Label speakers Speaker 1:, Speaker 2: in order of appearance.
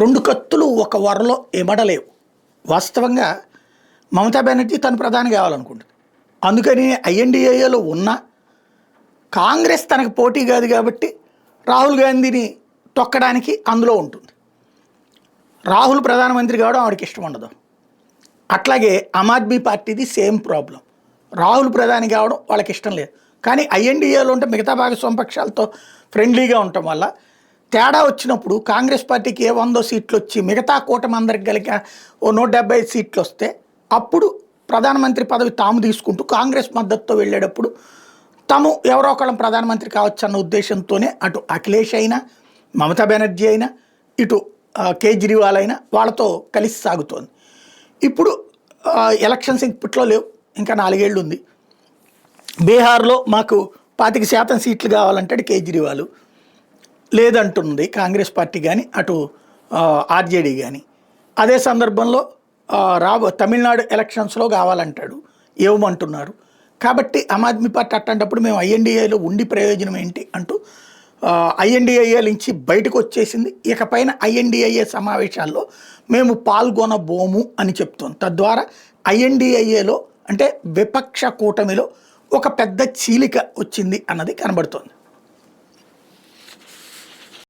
Speaker 1: రెండు కత్తులు ఒక వరలో ఇమడలేవు. వాస్తవంగా మమతా బెనర్జీ తను ప్రధాని కావాలనుకుంటుంది. అందుకని ఐఎన్డీఏలో ఉన్న కాంగ్రెస్ తనకు పోటీ కాదు కాబట్టి రాహుల్ గాంధీని తొక్కడానికి అందులో ఉంటుంది. రాహుల్ ప్రధానమంత్రి కావడం ఆవిడకి ఇష్టం ఉండదు. అట్లాగే ఆమ్ ఆద్మీ పార్టీది సేమ్ ప్రాబ్లం. రాహుల్ ప్రధాని కావడం వాళ్ళకి ఇష్టం లేదు. కానీ ఐఎన్డీఏలో ఉంటే మిగతా భాగస్వామ్య పక్షాలతో ఫ్రెండ్లీగా ఉండటం వల్ల తేడా వచ్చినప్పుడు కాంగ్రెస్ పార్టీకి 100 సీట్లు వచ్చి మిగతా కూటమి అందరికి కలిగి 175 సీట్లు వస్తే అప్పుడు ప్రధానమంత్రి పదవి తాము తీసుకుంటూ కాంగ్రెస్ మద్దతుతో వెళ్ళేటప్పుడు తాము ఎవరో ఒకళ్ళం ప్రధానమంత్రి కావచ్చు అన్న ఉద్దేశంతోనే అటు అఖిలేష్ అయినా మమతా బెనర్జీ అయినా ఇటు కేజ్రీవాల్ అయినా వాళ్ళతో కలిసి సాగుతోంది. ఇప్పుడు ఎలక్షన్స్ ఇప్పట్లో లేవు, ఇంకా 4 ఏళ్ళు ఉంది. బీహార్లో మాకు 25% సీట్లు కావాలంటే కేజ్రీవాల్ లేదంటుంది కాంగ్రెస్ పార్టీ కానీ అటు ఆర్జేడీ కానీ. అదే సందర్భంలో తమిళనాడు ఎలక్షన్స్లో కావాలంటాడు, ఏమంటున్నారు. కాబట్టి ఆమ్ ఆద్మీ పార్టీ అట్టేటప్పుడు మేము ఐఎన్డీఏలో ఉండి ప్రయోజనం ఏంటి అంటూ ఐఎన్డీఏ నుంచి బయటకు వచ్చేసింది. ఇకపైన ఐఎన్డీఏ సమావేశాల్లో మేము పాల్గొనబోము అని చెప్తోంది. తద్వారా ఐఎన్డీఏలో అంటే విపక్ష కూటమిలో ఒక పెద్ద చీలిక వచ్చింది అన్నది కనబడుతోంది.